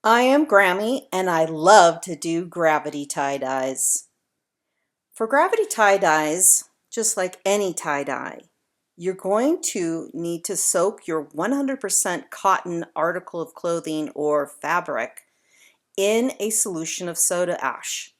I am Grammy and I love to do gravity tie-dyes. For gravity tie-dyes, just like any tie-dye, you're going to need to soak your 100% cotton article of clothing or fabric in a solution of soda ash,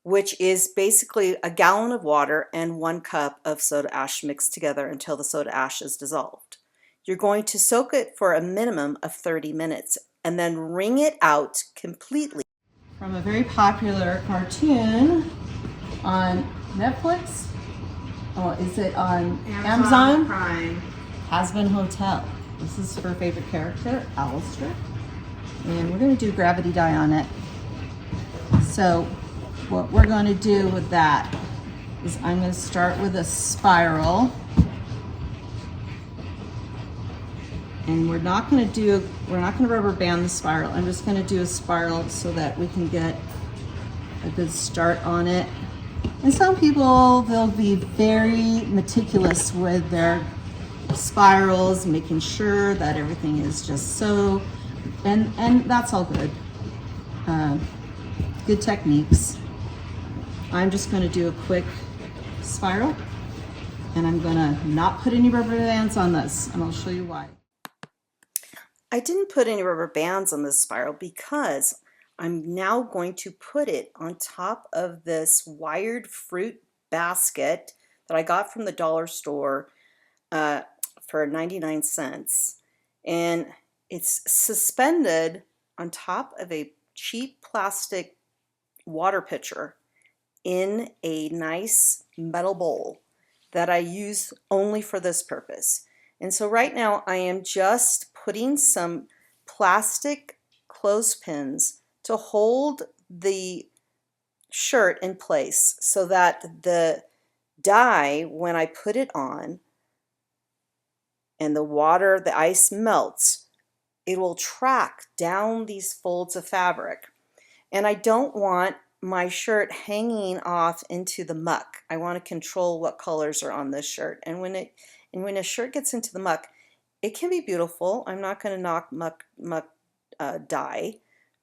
which is basically a gallon of water and 1 cup of soda ash mixed together until the soda ash is dissolved. You're going to soak it for a minimum of 30 minutes and then wring it out completely. From a very popular cartoon on Netflix. Oh, is it on Amazon? Prime. Hazbin Hotel. This is her favorite character, Alastor. And we're going to do gravity dye on it. So what we're going to do with that is I'm going to start with a spiral. And we're not going to rubber band the spiral. I'm just going to do a spiral so that we can get a good start on it. And some people, they'll be very meticulous with their spirals, making sure that everything is just so, and that's all good. Good techniques. I'm just going to do a quick spiral, and I'm going to not put any rubber bands on this, and I'll show you why. I didn't put any rubber bands on this spiral because I'm now going to put it on top of this wired fruit basket that I got from the dollar store for 99 cents. And it's suspended on top of a cheap plastic water pitcher in a nice metal bowl that I use only for this purpose. And so right now I am just putting some plastic clothespins to hold the shirt in place so that the dye, when I put it on and the ice melts, it will track down these folds of fabric. And I don't want my shirt hanging off into the muck. I want to control what colors are on this shirt. And when a shirt gets into the muck, it can be beautiful. I'm not going to knock muck dye,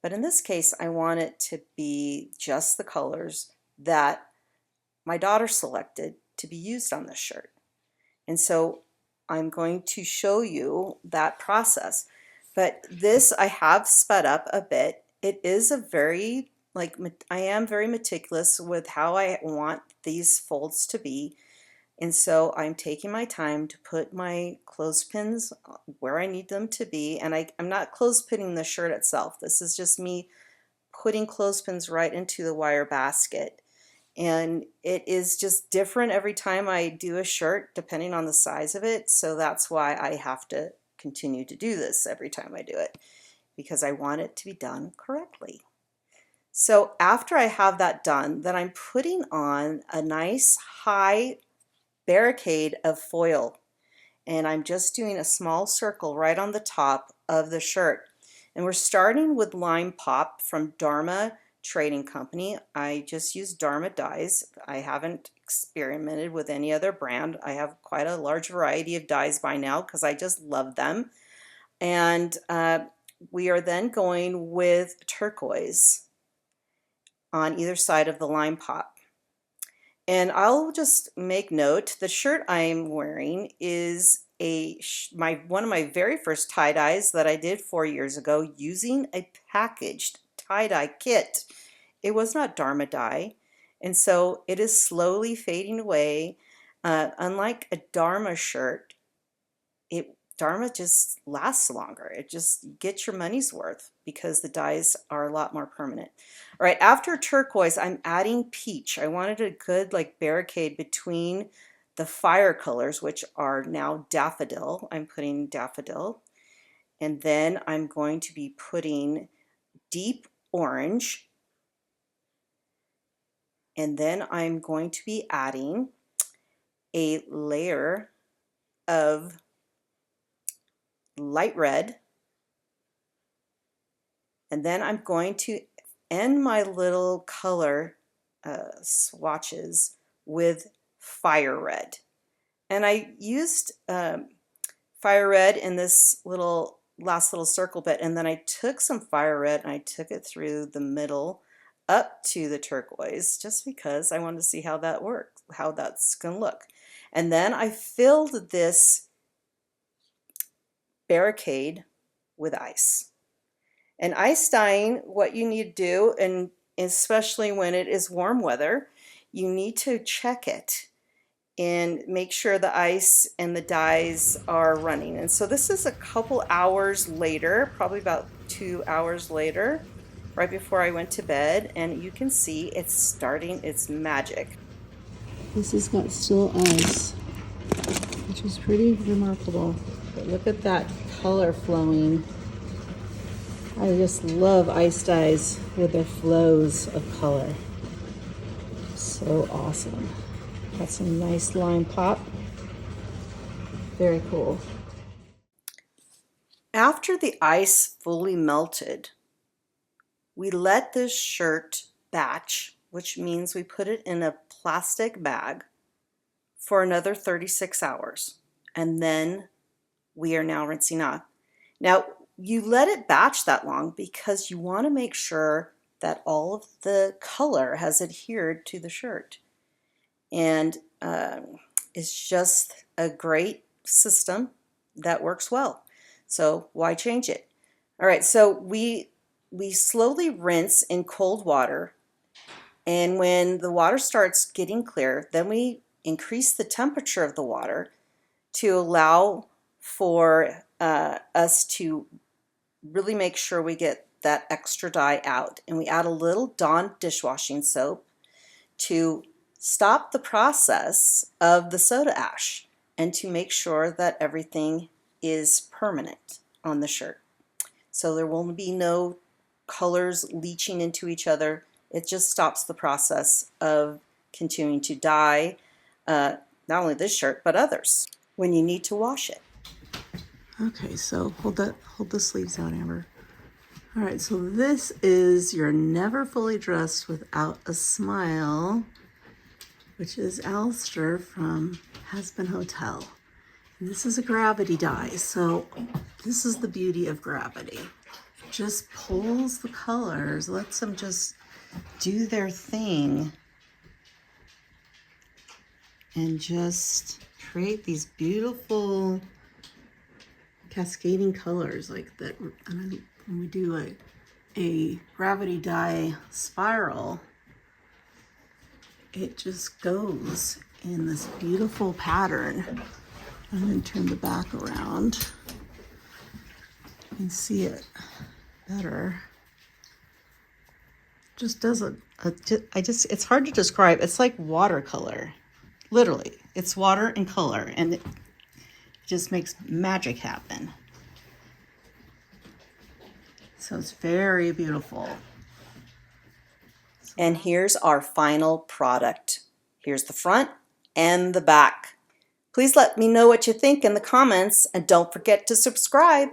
but in this case, I want it to be just the colors that my daughter selected to be used on this shirt. And so I'm going to show you that process. But this I have sped up a bit. It is a very, I am very meticulous with how I want these folds to be. And so I'm taking my time to put my clothespins where I need them to be. And I'm not clothespinning the shirt itself. This is just me putting clothespins right into the wire basket. And it is just different every time I do a shirt depending on the size of it. So that's why I have to continue to do this every time I do it, because I want it to be done correctly. So after I have that done, then I'm putting on a nice high barricade of foil, and I'm just doing a small circle right on the top of the shirt. And we're starting with Lime Pop from Dharma Trading Company. I just use Dharma dyes. I haven't experimented with any other brand. I have quite a large variety of dyes by now because I just love them. And we are then going with turquoise on either side of the Lime Pop. And I'll just make note, the shirt I'm wearing is one of my very first tie-dyes that I did 4 years ago using a packaged tie-dye kit. It was not Dharma dye, and so it is slowly fading away. Unlike a Dharma shirt, Dharma just lasts longer. It just gets your money's worth because the dyes are a lot more permanent. All right, after turquoise, I'm adding peach. I wanted a good barricade between the fire colors, which are now daffodil. I'm putting daffodil. And then I'm going to be putting deep orange. And then I'm going to be adding a layer of light red, and then I'm going to end my little color swatches with fire red. And I used fire red in this little last little circle bit, and then I took some fire red and I took it through the middle up to the turquoise, just because I wanted to see how that worked, how that's gonna look. And then I filled this barricade with ice. And ice dyeing, what you need to do, and especially when it is warm weather, you need to check it and make sure the ice and the dyes are running. And so this is a couple hours later, probably about 2 hours later, right before I went to bed, and you can see it's starting its magic. This has got still ice, which is pretty remarkable. But look at that color flowing. I just love ice dyes with their flows of color. So awesome. Got some nice lime pop. Very cool. After the ice fully melted, we let this shirt batch, which means we put it in a plastic bag for another 36 hours. And then we are now rinsing off. Now, you let it batch that long because you want to make sure that all of the color has adhered to the shirt. And it's just a great system that works well. So why change it? All right, so we slowly rinse in cold water, and when the water starts getting clear, then we increase the temperature of the water to allow for us to really make sure we get that extra dye out. And we add a little Dawn dishwashing soap to stop the process of the soda ash and to make sure that everything is permanent on the shirt. So there will be no colors leaching into each other. It just stops the process of continuing to dye not only this shirt but others when you need to wash it. Okay, so hold the sleeves out, Amber. All right, so this is You're Never Fully Dressed Without a Smile, which is Alastor from Hazbin Hotel. And this is a gravity dye, so this is the beauty of gravity. Just pulls the colors, lets them just do their thing, and just create these beautiful cascading colors like that. And when we do a gravity dye spiral, it just goes in this beautiful pattern. I'm going to turn the back around. You can see it better. Just does it's hard to describe. It's like watercolor. Literally, it's water and color, and it just makes magic happen. So it's very beautiful. And here's our final product. Here's the front and the back. Please let me know what you think in the comments, and don't forget to subscribe.